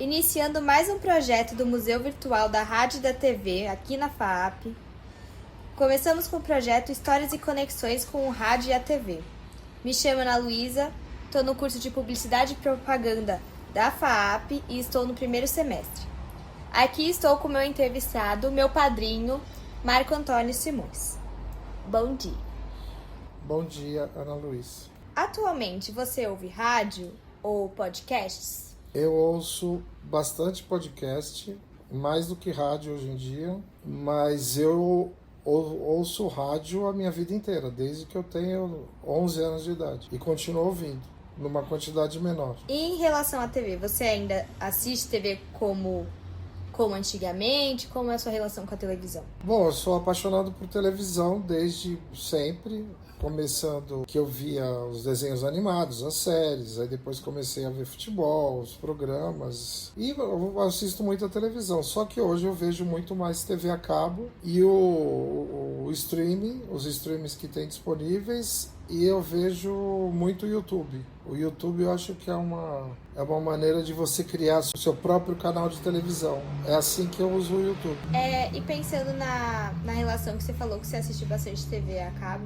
Iniciando mais um projeto do Museu Virtual da Rádio e da TV aqui na FAAP. Começamos com o projeto Histórias e Conexões com o Rádio e a TV. Me chamo Ana Luísa, estou no curso de Publicidade e Propaganda da FAAP e estou no primeiro semestre. Aqui estou com o meu entrevistado, meu padrinho, Marco Antônio Simões. Bom dia. Bom dia, Ana Luísa. Atualmente você ouve rádio ou podcasts? Eu ouço bastante podcast, mais do que rádio hoje em dia, mas eu ouço rádio a minha vida inteira, desde que eu tenho 11 anos de idade, e continuo ouvindo, numa quantidade menor. E em relação à TV, você ainda assiste TV como antigamente? Como é a sua relação com a televisão? Bom, eu sou apaixonado por televisão desde sempre, começando que eu via os desenhos animados, as séries, aí depois comecei a ver futebol, os programas, e eu assisto muito a televisão, só que hoje eu vejo muito mais TV a cabo e o streaming, os streams que tem disponíveis, e eu vejo muito YouTube. O YouTube eu acho que é uma maneira de você criar o seu próprio canal de televisão. É assim que eu uso o YouTube. E pensando na relação que você falou, que você assiste bastante TV a cabo,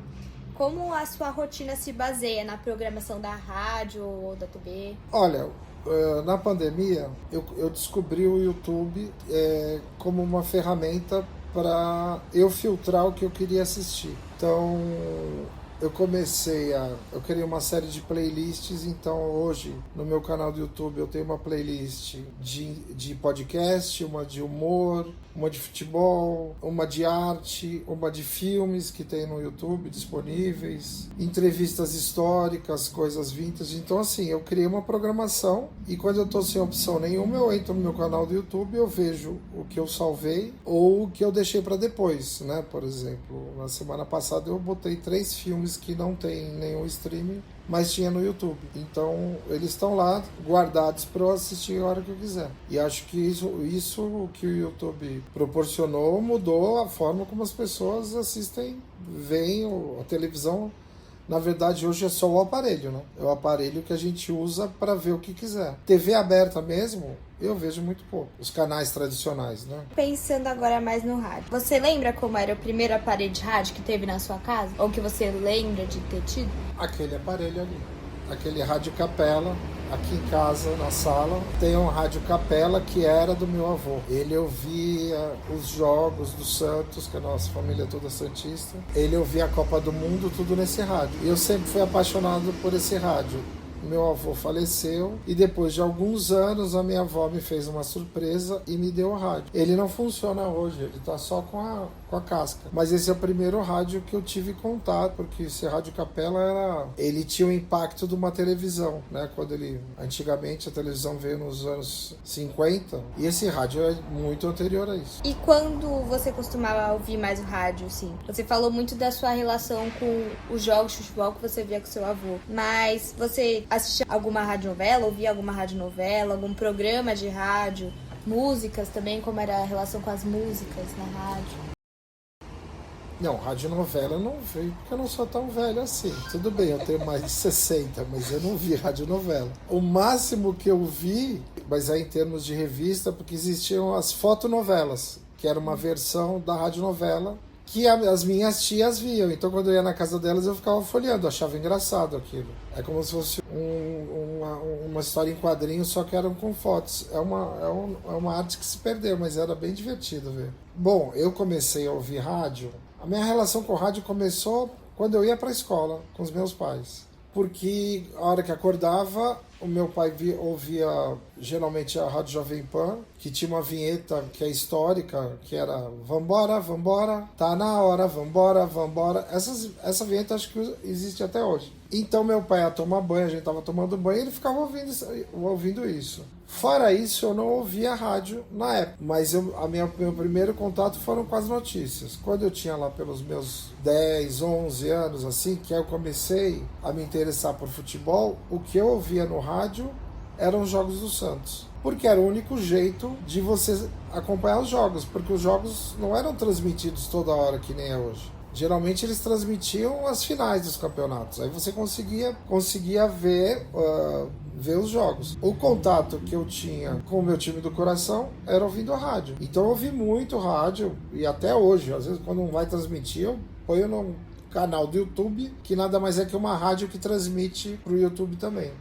como a sua rotina se baseia na programação da rádio ou da TV? Olha, na pandemia eu descobri o YouTube como uma ferramenta para eu filtrar o que eu queria assistir. Então eu criei uma série de playlists, então hoje no meu canal do YouTube eu tenho uma playlist de podcast, uma de humor, uma de futebol, uma de arte, uma de filmes que tem no YouTube disponíveis, entrevistas históricas, coisas vintage. Então assim, eu criei uma programação e quando eu tô sem opção nenhuma, eu entro no meu canal do YouTube, eu vejo o que eu salvei ou o que eu deixei para depois, né? Por exemplo, na semana passada eu botei 3 filmes que não tem nenhum streaming, mas tinha no YouTube. Então eles estão lá guardados para eu assistir a hora que eu quiser. E acho que isso que o YouTube proporcionou mudou a forma como as pessoas assistem, veem a televisão. Na verdade, hoje é só o aparelho, né? É o aparelho que a gente usa para ver o que quiser. TV aberta mesmo, eu vejo muito pouco. Os canais tradicionais, né? Pensando agora mais no rádio. Você lembra como era o primeiro aparelho de rádio que teve na sua casa? Ou que você lembra de ter tido? Aquele aparelho ali. Aquele rádio capela. Aqui em casa, na sala, tem um rádio capela que era do meu avô. Ele ouvia os jogos do Santos, que a nossa família é toda santista. Ele ouvia a Copa do Mundo, tudo nesse rádio. E eu sempre fui apaixonado por esse rádio. Meu avô faleceu e depois de alguns anos a minha avó me fez uma surpresa e me deu o rádio. Ele não funciona hoje, ele tá só com a casca. Mas esse é o primeiro rádio que eu tive contato, porque esse rádio capela ele tinha o impacto de uma televisão, né? Antigamente a televisão veio nos anos 50 e esse rádio é muito anterior a isso. E quando você costumava ouvir mais o rádio, assim? Você falou muito da sua relação com os jogos de futebol que você via com seu avô, mas você assistia alguma radionovela, ouvia alguma radionovela, algum programa de rádio, músicas também, como era a relação com as músicas na rádio? Não, radionovela eu não vi, porque eu não sou tão velho assim. Tudo bem, eu tenho mais de 60, mas eu não vi radionovela. O máximo que eu vi, mas é em termos de revista, porque existiam as fotonovelas, que era uma versão da radionovela que as minhas tias viam. Então quando eu ia na casa delas eu ficava folheando, achava engraçado aquilo. É como se fosse uma história em quadrinhos, só que eram com fotos. É uma arte que se perdeu, mas era bem divertido ver. Bom, eu comecei a ouvir rádio. A minha relação com o rádio começou quando eu ia para a escola com os meus pais. Porque a hora que acordava, o meu pai ouvia geralmente a Rádio Jovem Pan, que tinha uma vinheta que é histórica, que era Vambora, vambora, tá na hora, vambora, vambora. Essa vinheta acho que existe até hoje. Então meu pai ia tomar banho, a gente tava tomando banho e ele ficava ouvindo isso. Fora isso, eu não ouvia rádio na época, mas meu primeiro contato foram com as notícias. Quando eu tinha lá pelos meus 10, 11 anos, assim, que eu comecei a me interessar por futebol, o que eu ouvia no rádio eram os jogos do Santos. Porque era o único jeito de você acompanhar os jogos, porque os jogos não eram transmitidos toda hora que nem é hoje. Geralmente eles transmitiam as finais dos campeonatos. Aí você conseguia ver os jogos. O contato que eu tinha com o meu time do coração era ouvindo a rádio. Então eu ouvi muito rádio, e até hoje, às vezes quando não vai transmitir, eu ponho no canal do YouTube, que nada mais é que uma rádio que transmite pro YouTube também.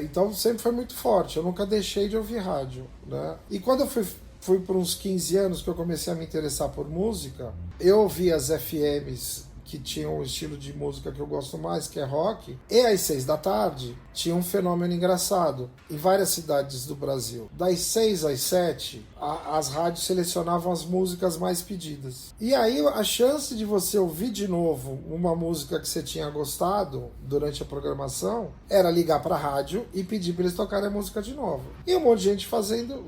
Então sempre foi muito forte, eu nunca deixei de ouvir rádio, né? E quando eu fui por uns 15 anos que eu comecei a me interessar por música, eu ouvi as FMs que tinham o estilo de música que eu gosto mais, que é rock, e às 6 da tarde tinha um fenômeno engraçado em várias cidades do Brasil. Das 6 às 7, as rádios selecionavam as músicas mais pedidas. E aí a chance de você ouvir de novo uma música que você tinha gostado durante a programação era ligar para a rádio e pedir para eles tocarem a música de novo. E um monte de gente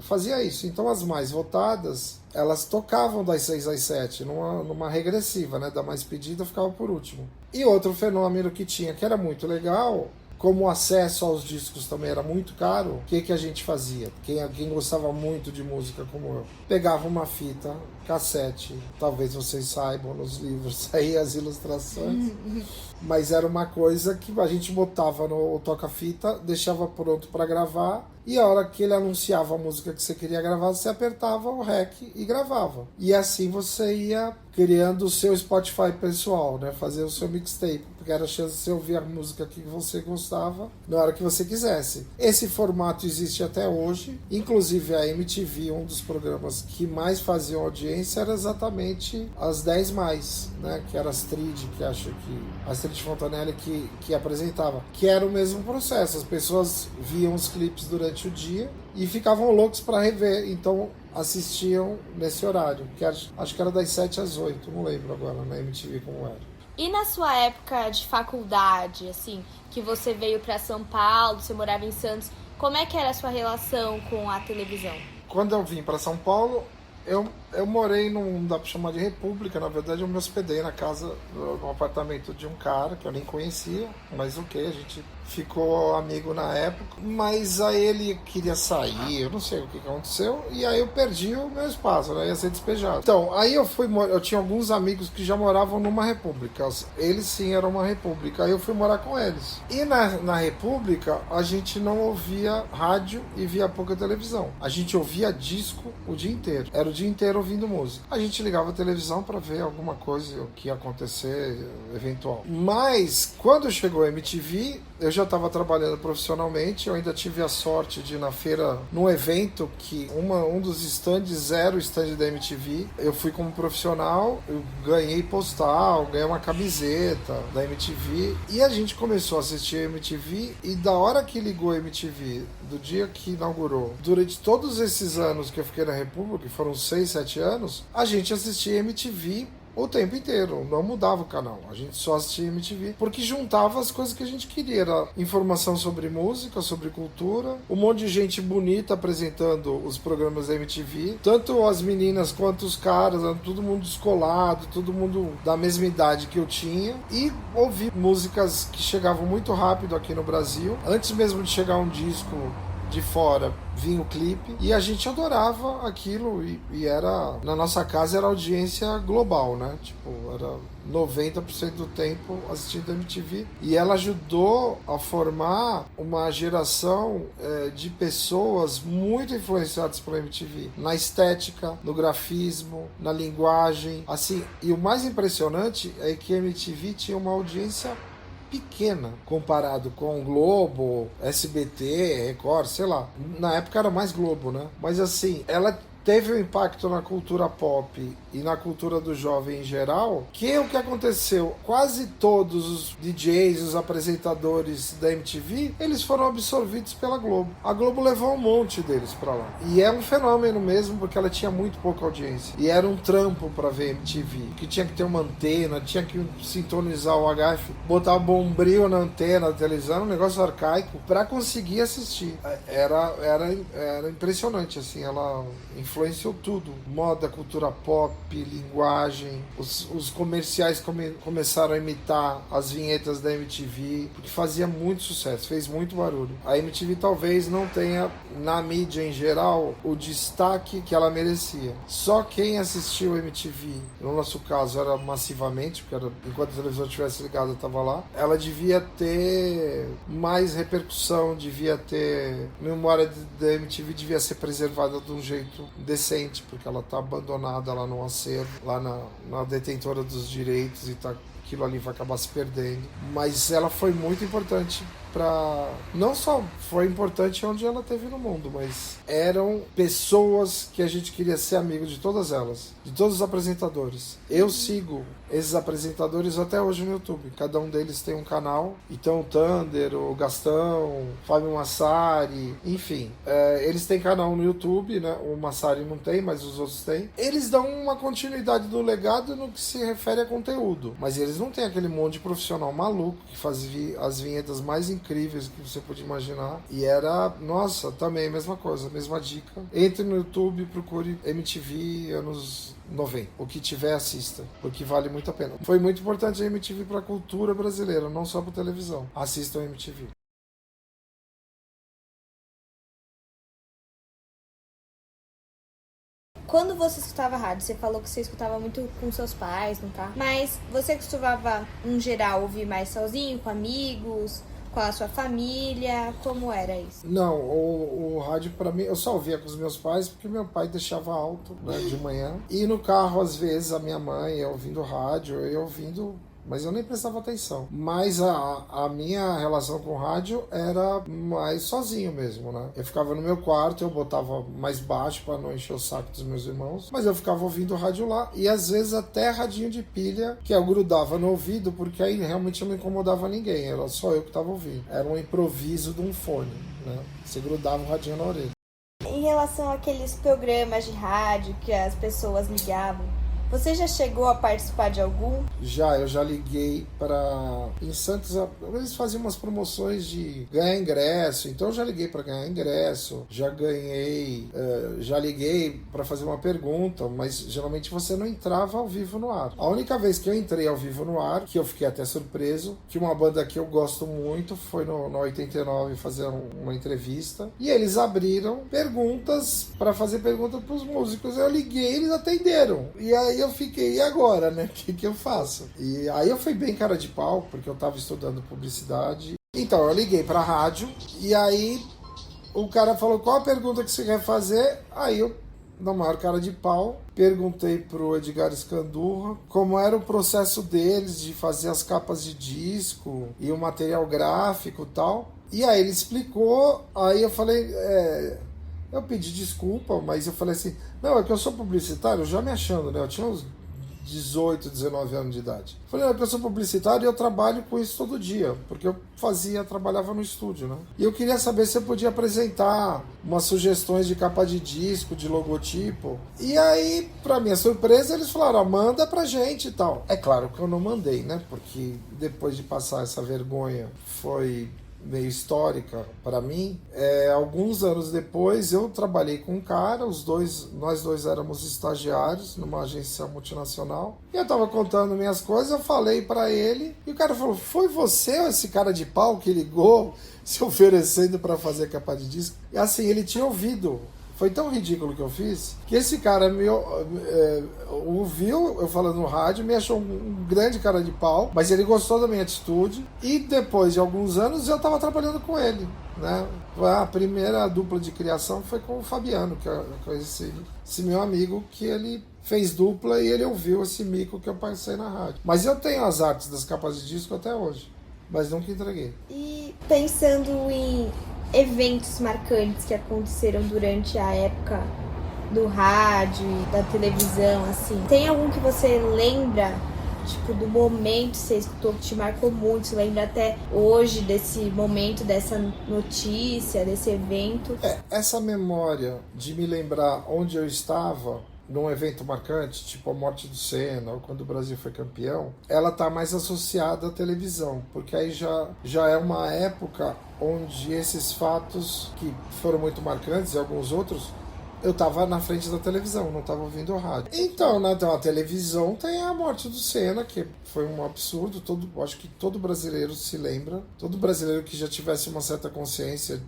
fazia isso. Então as mais votadas, elas tocavam das 6 às 7, numa regressiva, né? Da mais pedida ficava por último. E outro fenômeno que tinha, que era muito legal, como o acesso aos discos também era muito caro, o que a gente fazia? Quem gostava muito de música como eu, pegava uma fita, cassete, talvez vocês saibam nos livros aí as ilustrações, mas era uma coisa que a gente botava no toca-fita, deixava pronto para gravar, e a hora que ele anunciava a música que você queria gravar, você apertava o REC e gravava. E assim você ia criando o seu Spotify pessoal, né? Fazer o seu mixtape, porque era a chance de você ouvir a música que você gostava na hora que você quisesse. Esse formato existe até hoje, inclusive a MTV, um dos programas que mais faziam audiência era exatamente as 10 mais, né? Que era a Astrid, a Astrid Fontanelli que apresentava, que era o mesmo processo. As pessoas viam os clipes durante o dia e ficavam loucos para rever, então assistiam nesse horário, que acho que era das 7 às 8, não lembro agora na MTV como era. E na sua época de faculdade, assim, que você veio para São Paulo, você morava em Santos, como é que era a sua relação com a televisão? Quando eu vim para São Paulo, eu morei não dá para chamar de república, na verdade eu me hospedei na casa, no apartamento de um cara que eu nem conhecia, mas a gente ficou amigo na época, mas aí ele queria sair, eu não sei o que aconteceu, e aí eu perdi o meu espaço, né? Ia ser despejado. Então, aí eu tinha alguns amigos que já moravam numa república, eles sim eram uma república, aí eu fui morar com eles. E na república, a gente não ouvia rádio e via pouca televisão. A gente ouvia disco o dia inteiro, era o dia inteiro ouvindo música. A gente ligava a televisão para ver alguma coisa, o que ia acontecer, eventual. Mas, quando chegou a MTV, eu já estava trabalhando profissionalmente, eu ainda tive a sorte de ir na feira, num evento que um dos stands era o stand da MTV. Eu fui como profissional, eu ganhei postal, ganhei uma camiseta da MTV, e a gente começou a assistir a MTV, e da hora que ligou a MTV, do dia que inaugurou, durante todos esses anos que eu fiquei na República, que foram 6, 7 anos, a gente assistia MTV o tempo inteiro, não mudava o canal, a gente só assistia MTV, porque juntava as coisas que a gente queria, era informação sobre música, sobre cultura, um monte de gente bonita apresentando os programas da MTV, tanto as meninas quanto os caras, todo mundo descolado, todo mundo da mesma idade que eu tinha, e ouvi músicas que chegavam muito rápido aqui no Brasil, antes mesmo de chegar um disco de fora, vinha o clipe, e a gente adorava aquilo, e era, na nossa casa era audiência global, né? Tipo, era 90% do tempo assistindo a MTV, e ela ajudou a formar uma geração de pessoas muito influenciadas pela MTV, na estética, no grafismo, na linguagem, assim, e o mais impressionante é que a MTV tinha uma audiência pequena comparado com Globo, SBT, Record, sei lá. Na época era mais Globo, né? Mas assim, ela teve um impacto na cultura pop e na cultura do jovem em geral, que o que aconteceu, quase todos os DJs, os apresentadores da MTV, eles foram absorvidos pela Globo. A Globo levou um monte deles pra lá. E é um fenômeno mesmo, porque ela tinha muito pouca audiência. E era um trampo pra ver MTV, que tinha que ter uma antena, tinha que sintonizar o HF, botar bombril na antena da televisão, um negócio arcaico, pra conseguir assistir. Era impressionante, assim, ela influenciou tudo. Moda, cultura pop, linguagem. Os comerciais começaram a imitar as vinhetas da MTV, porque fazia muito sucesso, fez muito barulho. A MTV talvez não tenha, na mídia em geral, o destaque que ela merecia. Só quem assistiu a MTV, no nosso caso era massivamente, porque enquanto a televisão estivesse ligada eu estava lá, ela devia ter mais repercussão, devia ter... A memória da MTV devia ser preservada de um jeito decente, porque ela está abandonada lá no acervo, lá na detentora dos direitos, e aquilo ali vai acabar se perdendo. Mas ela foi muito importante para... Não só foi importante onde ela teve no mundo, mas eram pessoas que a gente queria ser amigo de todas elas, de todos os apresentadores. Eu sigo esses apresentadores até hoje no YouTube. Cada um deles tem um canal. Então o Thunder, o Gastão, Fábio Massari, enfim. Eles têm canal no YouTube, né? O Massari não tem, mas os outros têm. Eles dão uma continuidade do legado no que se refere a conteúdo. Mas eles não têm aquele monte de profissional maluco que fazia as vinhetas mais incríveis que você pode imaginar. E era, nossa, também a mesma coisa, a mesma dica. Entre no YouTube, procure MTV anos 90. O que tiver, assista, porque vale muito a pena. Foi muito importante a MTV para a cultura brasileira, não só para televisão. Assistam a MTV. Quando você escutava rádio, você falou que você escutava muito com seus pais, não tá? Mas você costumava, em geral, ouvir mais sozinho, com amigos, com a sua família? Como era isso? Não, o rádio pra mim, eu só ouvia com os meus pais porque meu pai deixava alto, né, de manhã. E no carro, às vezes, a minha mãe ia ouvindo rádio, eu ia ouvindo... Mas eu nem prestava atenção. Mas a minha relação com o rádio era mais sozinho mesmo, né? Eu ficava no meu quarto, eu botava mais baixo para não encher o saco dos meus irmãos, mas eu ficava ouvindo o rádio lá, e às vezes até radinho de pilha, que eu grudava no ouvido, porque aí realmente não incomodava ninguém, era só eu que estava ouvindo. Era um improviso de um fone, né? Você grudava o radinho na orelha. Em relação àqueles programas de rádio que as pessoas ligavam, você já chegou a participar de algum? Eu já liguei para... Em Santos, eles faziam umas promoções de ganhar ingresso, então eu já liguei para ganhar ingresso, já liguei para fazer uma pergunta, mas geralmente você não entrava ao vivo no ar. A única vez que eu entrei ao vivo no ar, que eu fiquei até surpreso, que uma banda que eu gosto muito foi no 89 fazer uma entrevista, e eles abriram perguntas para fazer perguntas para os músicos. Eu liguei, eles atenderam, e aí eu fiquei, e agora, né? O que eu faço? E aí eu fui bem cara de pau, porque eu tava estudando publicidade. Então eu liguei pra rádio, e aí o cara falou, qual a pergunta que você quer fazer? Aí eu, na maior cara de pau, perguntei pro Edgar Escandurra como era o processo deles de fazer as capas de disco e o material gráfico e tal. E aí ele explicou, aí eu falei... Eu pedi desculpa, mas eu falei assim, não, é que eu sou publicitário, já me achando, né? Eu tinha uns 18, 19 anos de idade. Eu falei, não, é que eu sou publicitário e eu trabalho com isso todo dia, porque eu trabalhava no estúdio, né? E eu queria saber se eu podia apresentar umas sugestões de capa de disco, de logotipo. E aí, pra minha surpresa, eles falaram, manda pra gente e tal. É claro que eu não mandei, né? Porque depois de passar essa vergonha, foi... meio histórica para mim. Alguns anos depois eu trabalhei com um cara, nós dois éramos estagiários numa agência multinacional, e eu tava contando minhas coisas, eu falei para ele, e o cara falou, foi você esse cara de pau que ligou se oferecendo para fazer capa de disco? E assim, ele tinha ouvido. Foi tão ridículo que eu fiz, que esse cara me ouviu eu falando no rádio, me achou um grande cara de pau, mas ele gostou da minha atitude, e depois de alguns anos eu estava trabalhando com ele, né? A primeira dupla de criação foi com o Fabiano, que eu conheci, esse meu amigo, que ele fez dupla e ele ouviu esse mico que eu passei na rádio. Mas eu tenho as artes das capas de disco até hoje, mas nunca entreguei. E pensando em eventos marcantes que aconteceram durante a época do rádio e da televisão, assim, tem algum que você lembra, tipo, do momento que você escutou que te marcou muito, você lembra até hoje desse momento, dessa notícia, desse evento? Essa memória de me lembrar onde eu estava num evento marcante, tipo a morte do Senna, ou quando o Brasil foi campeão, ela tá mais associada à televisão, porque aí já é uma época onde esses fatos, que foram muito marcantes e alguns outros, eu tava na frente da televisão, não tava ouvindo o rádio. Então, na televisão tem a morte do Senna, que foi um absurdo. Acho que todo brasileiro se lembra. Todo brasileiro que já tivesse uma certa consciência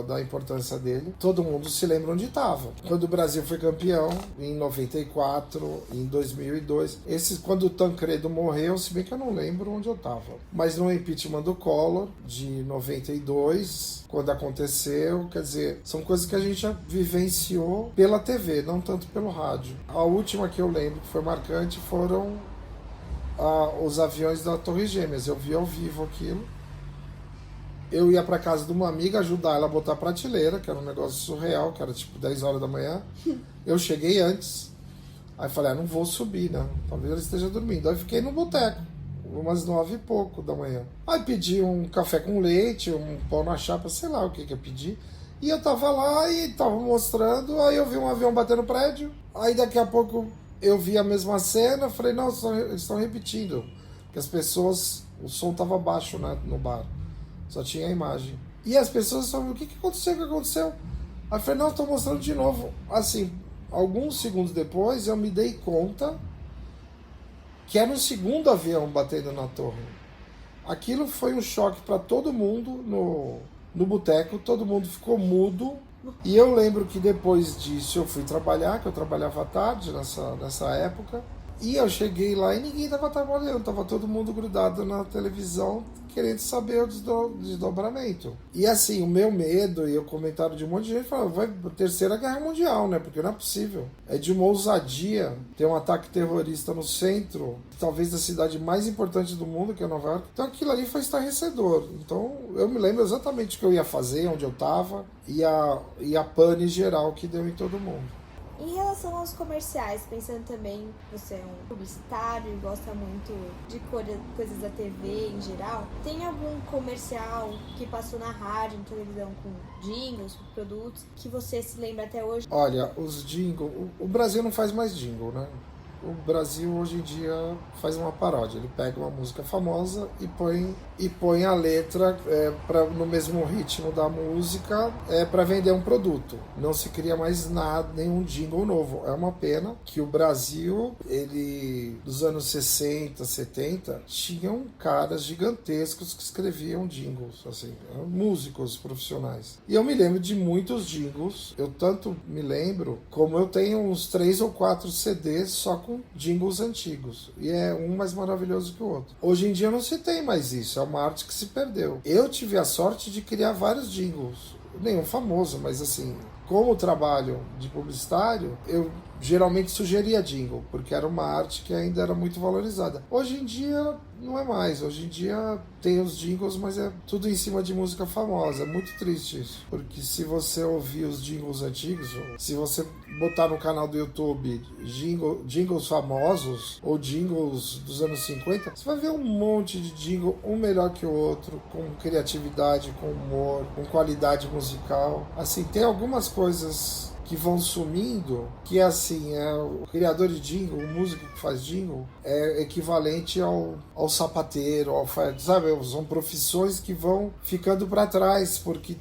da importância dele, todo mundo se lembra onde estava. Quando o Brasil foi campeão, em 94, em 2002, quando o Tancredo morreu, se bem que eu não lembro onde eu estava, mas no impeachment do Collor, de 92, quando aconteceu, quer dizer, são coisas que a gente já vivenciou pela TV, não tanto pelo rádio. A última que eu lembro que foi marcante foram os aviões da Torre Gêmeas. Eu vi ao vivo aquilo. Eu ia pra casa de uma amiga ajudar ela a botar a prateleira, que era um negócio surreal, que era tipo 10 horas da manhã. Eu cheguei antes. Aí falei, não vou subir, né? Talvez ela esteja dormindo. Aí fiquei no boteco, umas 9 e pouco da manhã. Aí pedi um café com leite, um pão na chapa, sei lá o que eu pedi. E eu tava lá e tava mostrando, aí eu vi um avião batendo no prédio. Aí daqui a pouco eu vi a mesma cena, falei, não, eles estão repetindo. Porque as pessoas, o som tava baixo, né, no bar. Só tinha a imagem. E as pessoas falavam, o que aconteceu? O que aconteceu? Aí eu falei, não, estou mostrando de novo. Assim, alguns segundos depois, eu me dei conta que era um segundo avião batendo na torre. Aquilo foi um choque para todo mundo no boteco, todo mundo ficou mudo. E eu lembro que depois disso eu fui trabalhar, que eu trabalhava à tarde nessa época. E eu cheguei lá e ninguém estava trabalhando, estava todo mundo grudado na televisão, querendo saber o desdobramento. E assim, o meu medo e o comentário de um monte de gente falou, vai terceira guerra mundial, né? Porque não é possível. É de uma ousadia ter um ataque terrorista no centro, talvez da cidade mais importante do mundo, que é Nova York. Então aquilo ali foi estarrecedor. Então eu me lembro exatamente o que eu ia fazer, onde eu estava, e a pane geral que deu em todo mundo. Em relação aos comerciais, pensando também, você é um publicitário e gosta muito de coisas da TV em geral, tem algum comercial que passou na rádio, na televisão com jingles, com produtos, que você se lembra até hoje? Olha, os jingles... O Brasil não faz mais jingle, né? O Brasil hoje em dia faz uma paródia. Ele pega uma música famosa e põe a letra no mesmo ritmo da música para vender um produto. Não se cria mais nada, nenhum jingle novo. É uma pena que o Brasil, ele dos anos 60, 70, tinham caras gigantescos que escreviam jingles, assim, músicos profissionais. E eu me lembro de muitos jingles. Eu tanto me lembro como eu tenho uns 3 ou 4 CDs só com jingles antigos, e é um mais maravilhoso que o outro. Hoje em dia não se tem mais isso, é uma arte que se perdeu. Eu tive a sorte de criar vários jingles, nenhum famoso, mas assim, como trabalho de publicitário, eu geralmente sugeria jingle, porque era uma arte que ainda era muito valorizada. Hoje em dia não é mais, hoje em dia tem os jingles, mas é tudo em cima de música famosa. É muito triste isso, porque se você ouvir os jingles antigos, se você botar no canal do YouTube jingles famosos ou jingles dos anos 50, você vai ver um monte de jingle, um melhor que o outro, com criatividade, com humor, com qualidade musical. Assim, tem algumas coisas que vão sumindo, que assim, o criador de jingle, o músico que faz jingle, é equivalente ao sapateiro, sabe? São profissões que vão ficando para trás, porque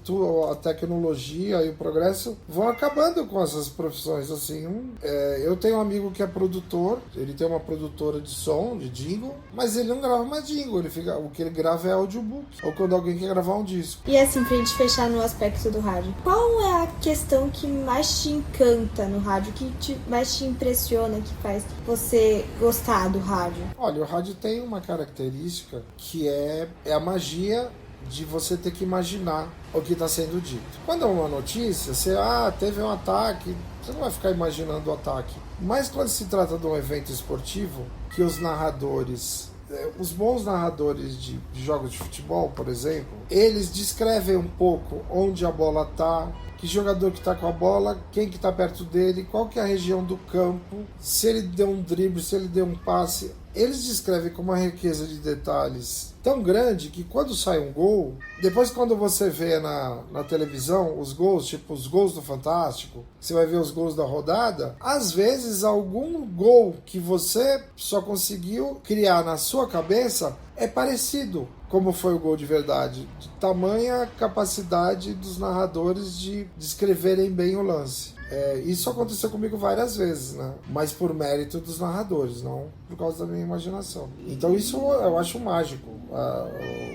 a tecnologia e o progresso vão acabando com essas profissões, assim. Eu tenho um amigo que é produtor, ele tem uma produtora de som, de jingle, mas ele não grava mais jingle, o que ele grava é audiobook, ou quando alguém quer gravar um disco. E assim, pra gente fechar no aspecto do rádio, qual é a questão que mais te encanta no rádio, que mais te impressiona, que faz você gostar do rádio? Olha, o rádio tem uma característica que é a magia de você ter que imaginar o que está sendo dito. Quando é uma notícia, você, teve um ataque, você não vai ficar imaginando o ataque. Mas quando se trata de um evento esportivo, que os narradores, os bons narradores de jogos de futebol, por exemplo, eles descrevem um pouco onde a bola está, que jogador que está com a bola, quem que está perto dele, qual que é a região do campo, se ele deu um drible, se ele deu um passe. Eles descrevem com uma riqueza de detalhes tão grande que quando sai um gol, depois quando você vê na televisão os gols, tipo os gols do Fantástico, você vai ver os gols da rodada, às vezes algum gol que você só conseguiu criar na sua cabeça é parecido como foi o gol de verdade, de tamanha capacidade dos narradores de descreverem bem o lance. Isso aconteceu comigo várias vezes, né? Mas por mérito dos narradores, não por causa da minha imaginação. Então isso eu acho mágico,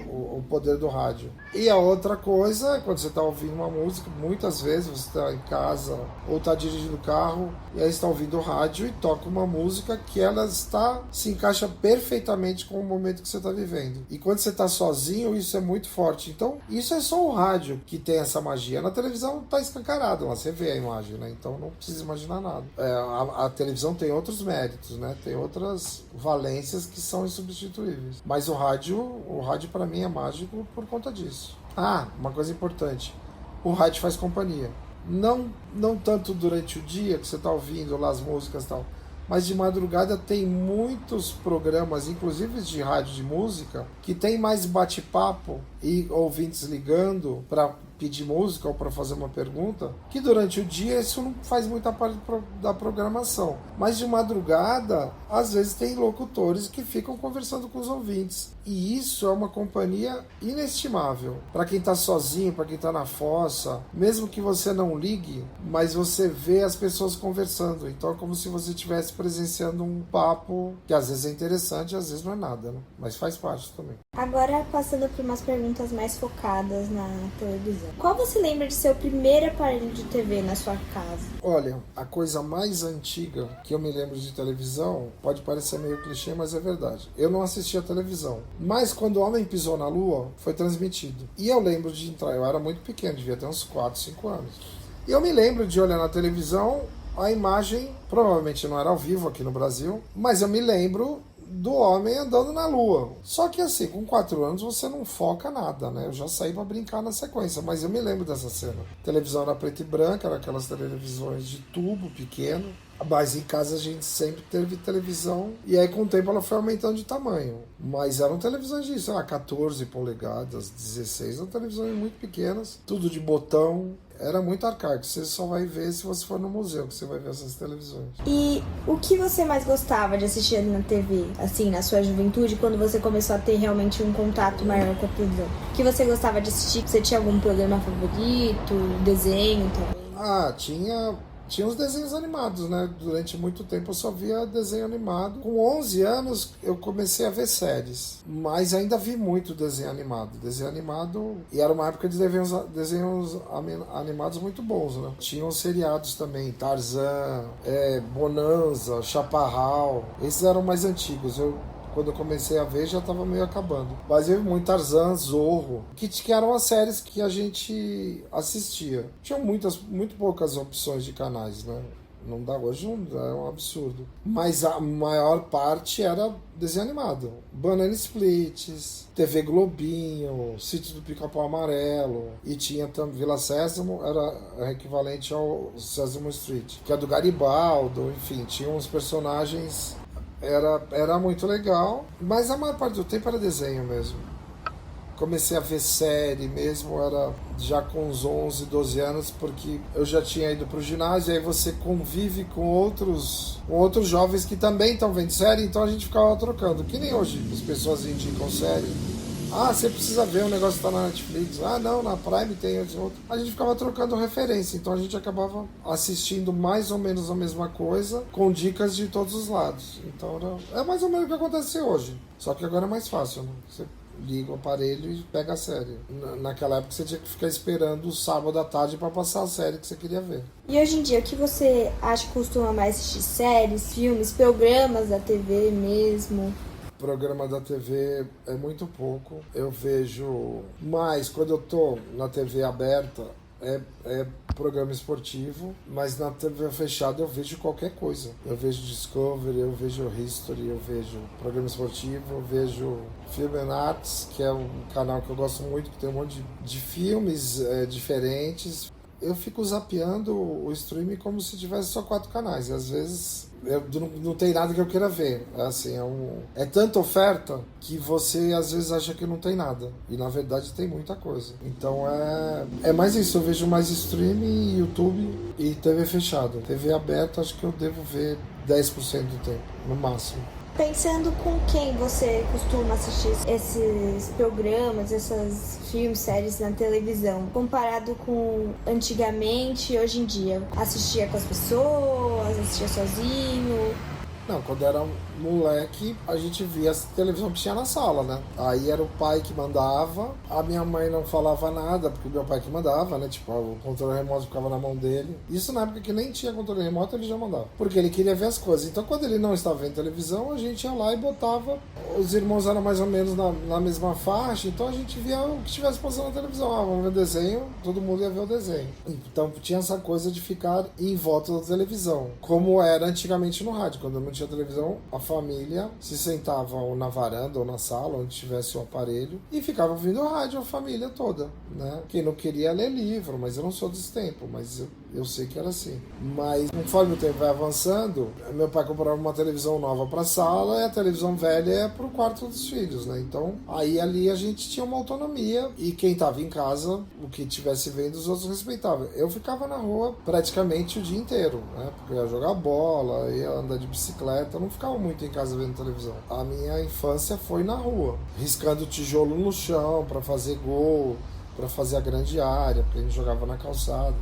o poder do rádio. E a outra coisa é quando você está ouvindo uma música, muitas vezes você está em casa ou está dirigindo o carro e aí está ouvindo o rádio e toca uma música que ela se encaixa perfeitamente com o momento que você está vivendo. E quando você está sozinho, isso é muito forte. Então, isso é só o rádio que tem essa magia. Na televisão está escancarado, lá você vê a imagem, né? Então não precisa imaginar nada. A televisão tem outros méritos, né? Tem outras valências que são insubstituíveis. Mas o rádio para mim é mágico por conta disso. Uma coisa importante. O rádio faz companhia. Não tanto durante o dia que você está ouvindo lá as músicas e tal, mas de madrugada tem muitos programas, inclusive de rádio de música, que tem mais bate-papo e ouvintes ligando para pedir música ou para fazer uma pergunta, que durante o dia isso não faz muita parte da programação. Mas de madrugada, às vezes tem locutores que ficam conversando com os ouvintes. E isso é uma companhia inestimável. Para quem está sozinho, para quem está na fossa, mesmo que você não ligue, mas você vê as pessoas conversando. Então é como se você estivesse presenciando um papo que às vezes é interessante, às vezes não é nada, né? Mas faz parte também. Agora, passando por umas perguntas mais focadas na televisão. Qual você lembra de seu primeiro aparelho de TV na sua casa? Olha, a coisa mais antiga que eu me lembro de televisão, pode parecer meio clichê, mas é verdade. Eu não assistia televisão, mas quando o Homem Pisou na Lua, foi transmitido. E eu lembro de entrar, eu era muito pequeno, devia ter uns 4, 5 anos. E eu me lembro de olhar na televisão a imagem, provavelmente não era ao vivo aqui no Brasil, mas eu me lembro do homem andando na lua. Só que assim, com 4 anos você não foca nada, né? Eu já saí pra brincar na sequência, mas eu me lembro dessa cena. A televisão era preta e branca, era aquelas televisões de tubo pequeno. Mas em casa a gente sempre teve televisão e aí com o tempo ela foi aumentando de tamanho. Mas eram televisões de, 14 polegadas, 16, eram televisões muito pequenas, tudo de botão. Era muito arcaico, você só vai ver se você for no museu, que você vai ver essas televisões. E o que você mais gostava de assistir na TV, assim, na sua juventude, quando você começou a ter realmente um contato maior com a televisão? O que você gostava de assistir? Você tinha algum programa favorito, desenho também? Tinha os desenhos animados, né? Durante muito tempo eu só via desenho animado. Com 11 anos eu comecei a ver séries, mas ainda vi muito desenho animado. Desenho animado, e era uma época de desenhos animados muito bons, né? Tinham seriados também, Tarzan, Bonanza, Chaparral. Esses eram mais antigos. Quando eu comecei a ver, já estava meio acabando. Mas eu vi muito Tarzan, Zorro, que eram as séries que a gente assistia. Tinham muito poucas opções de canais, né? Não dá hoje, é um absurdo. Mas a maior parte era desenho animado. Banana Splits, TV Globinho, Sítio do Pica-Pau Amarelo. E tinha também Vila Sésamo, era equivalente ao Sesame Street, que é do Garibaldo, enfim, tinha uns personagens. Era muito legal, mas a maior parte do tempo era desenho mesmo. Comecei a ver série mesmo, era já com uns 11, 12 anos, porque eu já tinha ido pro ginásio, e aí você convive com outros jovens que também estão vendo série, então a gente ficava trocando. Que nem hoje as pessoas indicam série. Você precisa ver, o negócio tá na Netflix. Não, na Prime tem outro. A gente ficava trocando referência, então a gente acabava assistindo mais ou menos a mesma coisa, com dicas de todos os lados. Então é mais ou menos o que acontece hoje. Só que agora é mais fácil, né? Você liga o aparelho e pega a série. Naquela época você tinha que ficar esperando o sábado à tarde para passar a série que você queria ver. E hoje em dia, o que você acha que costuma mais assistir? Séries, filmes, programas da TV mesmo? Programa da TV é muito pouco. Eu vejo mais quando eu tô na TV aberta, é programa esportivo, mas na TV fechada eu vejo qualquer coisa. Eu vejo Discovery, eu vejo History, eu vejo programa esportivo, eu vejo Film and Arts, que é um canal que eu gosto muito, que tem um monte de filmes diferentes. Eu fico zapeando o streaming como se tivesse só 4 canais, e às vezes não tem nada que eu queira ver. Assim, é tanta oferta que você às vezes acha que não tem nada. E na verdade tem muita coisa. Então é mais isso. Eu vejo mais streaming, YouTube e TV fechada. TV aberta acho que eu devo ver 10% do tempo, no máximo. Pensando com quem você costuma assistir esses programas, esses filmes, séries na televisão, comparado com antigamente e hoje em dia? Assistia com as pessoas, assistia sozinho? Não, quando era moleque, a gente via a televisão que tinha na sala, né? Aí era o pai que mandava, a minha mãe não falava nada, porque o meu pai que mandava, né? Tipo, o controle remoto ficava na mão dele. Isso na época que nem tinha controle remoto, ele já mandava. Porque ele queria ver as coisas. Então, quando ele não estava vendo televisão, a gente ia lá e botava. Os irmãos eram mais ou menos na mesma faixa, então a gente via o que estivesse passando na televisão. Ah, vamos ver o desenho, todo mundo ia ver o desenho. Então, tinha essa coisa de ficar em volta da televisão, como era antigamente no rádio. Quando não tinha televisão, a família se sentava ou na varanda ou na sala, onde tivesse o aparelho, e ficava ouvindo rádio, a família toda, né? Quem não queria ler livro, mas eu não sou desse tempo, mas eu sei que era assim. Mas conforme o tempo vai avançando, meu pai comprava uma televisão nova para a sala e a televisão velha é para o quarto dos filhos, né? Então, aí ali a gente tinha uma autonomia e quem estava em casa, o que estivesse vendo, os outros respeitavam. Eu ficava na rua praticamente o dia inteiro, né? Porque eu ia jogar bola, ia andar de bicicleta, eu não ficava muito em casa vendo televisão. A minha infância foi na rua, riscando tijolo no chão para fazer gol, para fazer a grande área, porque a gente jogava na calçada.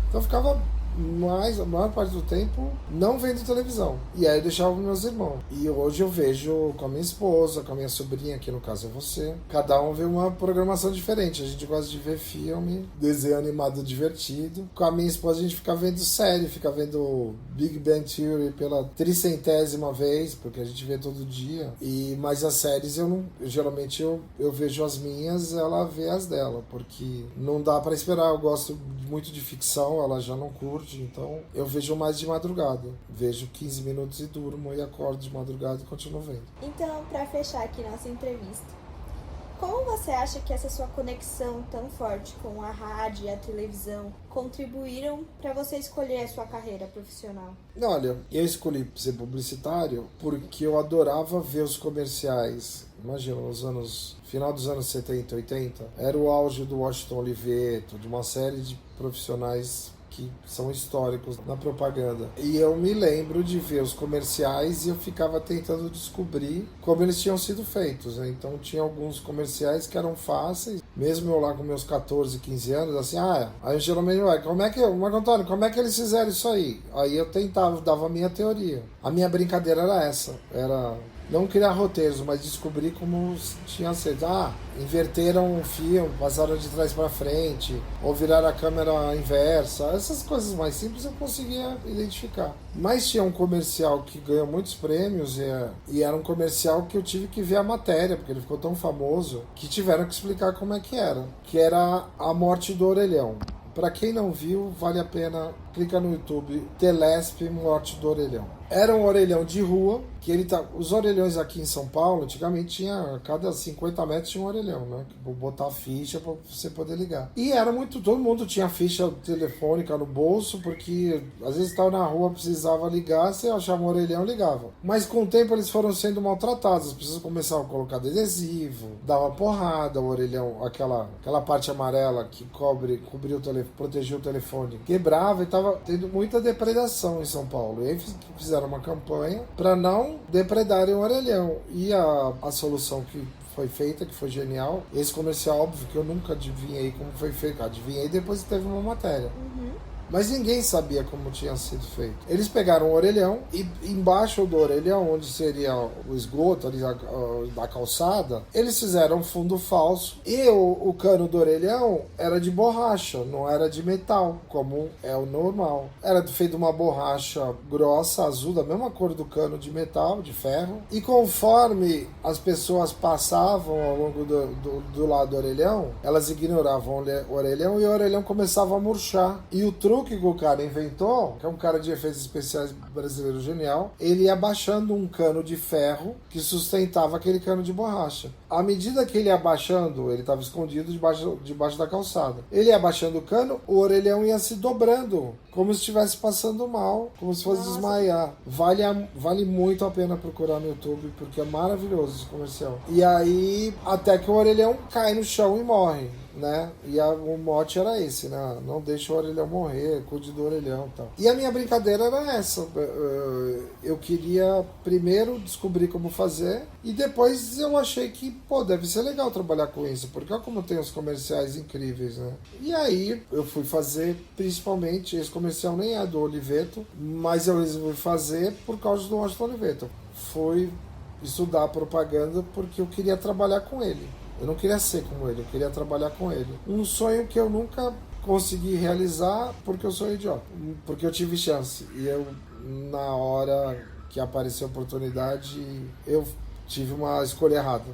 Então eu ficava a maior parte do tempo não vendo televisão. E aí eu deixava os meus irmãos. E hoje eu vejo com a minha esposa, com a minha sobrinha, que no caso é você. Cada um vê uma programação diferente. A gente gosta de ver filme, desenho animado divertido. Com a minha esposa a gente fica vendo série, fica vendo Big Bang Theory pela 300ª vez, porque a gente vê todo dia. Mas as séries geralmente eu vejo as minhas, ela vê as dela, porque não dá pra esperar. Eu gosto muito de ficção, ela já não curte. Então eu vejo mais de madrugada. Vejo 15 minutos e durmo e acordo de madrugada e continuo vendo. Então, para fechar aqui nossa entrevista, como você acha que essa sua conexão tão forte com a rádio e a televisão contribuíram para você escolher a sua carreira profissional? Olha, eu escolhi ser publicitário porque eu adorava ver os comerciais. Imagina, final dos anos 70, 80, era o auge do Washington Oliveto, de uma série de profissionais que são históricos na propaganda. E eu me lembro de ver os comerciais e eu ficava tentando descobrir como eles tinham sido feitos, né? Então tinha alguns comerciais que eram fáceis, mesmo eu lá com meus 14, 15 anos, assim, aí eu geralmente, Marco Antônio, como é que eles fizeram isso aí? Aí eu tentava, dava a minha teoria. A minha brincadeira era essa, era não criar roteiros, mas descobrir como tinha sido. Inverteram o filme, passaram de trás para frente, ou viraram a câmera inversa. Essas coisas mais simples eu conseguia identificar. Mas tinha um comercial que ganhou muitos prêmios e era um comercial que eu tive que ver a matéria, porque ele ficou tão famoso, que tiveram que explicar como é que era a morte do orelhão. Para quem não viu, vale a pena, clica no YouTube, Telesp Morte do Orelhão. Era um orelhão de rua, os orelhões aqui em São Paulo, antigamente tinha, a cada 50 metros tinha um orelhão, né? Botar ficha para você poder ligar. E era todo mundo tinha ficha telefônica no bolso, porque às vezes estava na rua, precisava ligar, você achava um orelhão, ligava. Mas com o tempo eles foram sendo maltratados, as pessoas começaram a colocar adesivo, dava porrada, o orelhão, aquela parte amarela que cobria o telefone, protegia o telefone, quebrava e estava tendo muita depredação em São Paulo. E aí fizeram uma campanha para não depredarem o orelhão. E a solução que foi feita, que foi genial, esse comercial, óbvio que eu nunca adivinhei como foi feito. Adivinhei depois que teve uma matéria. Mas ninguém sabia como tinha sido feito. Eles pegaram o orelhão e embaixo do orelhão, onde seria o esgoto ali da calçada, eles fizeram um fundo falso e o cano do orelhão era de borracha, não era de metal, como é o normal. Era feito de uma borracha grossa, azul, da mesma cor do cano de metal, de ferro. E conforme as pessoas passavam ao longo do lado do orelhão, elas ignoravam o orelhão e o orelhão começava a murchar. E o truque que o cara inventou, que é um cara de efeitos especiais brasileiro genial, ele ia abaixando um cano de ferro que sustentava aquele cano de borracha. À medida que ele ia abaixando, ele estava escondido debaixo da calçada. Ele ia abaixando o cano, o orelhão ia se dobrando, como se estivesse passando mal, como se fosse desmaiar. Vale muito a pena procurar no YouTube, porque é maravilhoso esse comercial. E aí, até que o orelhão cai no chão e morre. né? E o mote era esse, né? Não deixa o orelhão morrer, cuide do orelhão e tal. E a minha brincadeira era essa. Eu queria primeiro descobrir como fazer e depois eu achei que, pô, deve ser legal trabalhar com isso, porque olha como tem os comerciais incríveis, né? E aí eu fui fazer, principalmente, esse comercial nem é do Oliveto, mas eu resolvi fazer por causa do Washington Oliveto. Fui estudar propaganda porque eu queria trabalhar com ele. Eu não queria ser como ele, eu queria trabalhar com ele. Um sonho que eu nunca consegui realizar porque eu sou idiota. Porque eu tive chance. E eu, na hora que apareceu a oportunidade, eu tive uma escolha errada.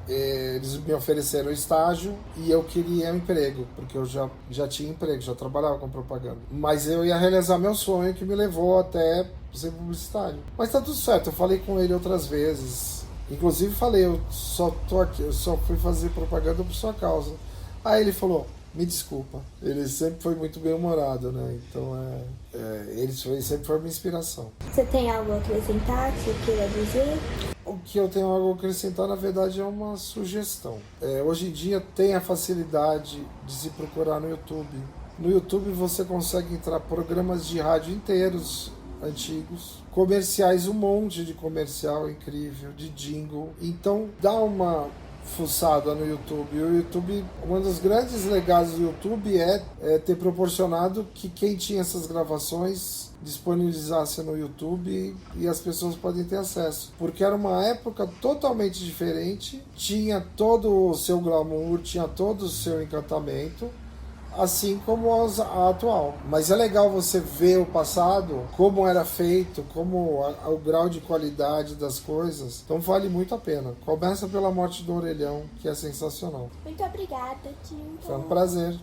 Eles me ofereceram estágio e eu queria emprego, porque eu já tinha emprego, já trabalhava com propaganda. Mas eu ia realizar meu sonho que me levou até ser publicitário. Mas tá tudo certo, eu falei com ele outras vezes. Inclusive falei, eu só tô aqui, eu só fui fazer propaganda por sua causa. Aí ele falou, me desculpa. Ele sempre foi muito bem-humorado, né? Então ele sempre foi minha inspiração. Você tem algo a acrescentar que você queira dizer? O que eu tenho algo a acrescentar, na verdade, é uma sugestão. Hoje em dia tem a facilidade de se procurar no YouTube. No YouTube você consegue entrar programas de rádio inteiros, antigos, comerciais, um monte de comercial incrível, de jingle. Então dá uma fuçada no YouTube. O YouTube, uma das grandes legados do YouTube é ter proporcionado que quem tinha essas gravações disponibilizasse no YouTube e as pessoas podem ter acesso. Porque era uma época totalmente diferente, tinha todo o seu glamour, tinha todo o seu encantamento, assim como a atual. Mas é legal você ver o passado, como era feito, como o grau de qualidade das coisas. Então vale muito a pena. Começa pela Morte do Orelhão, que é sensacional. Muito obrigada, tio. Foi um prazer.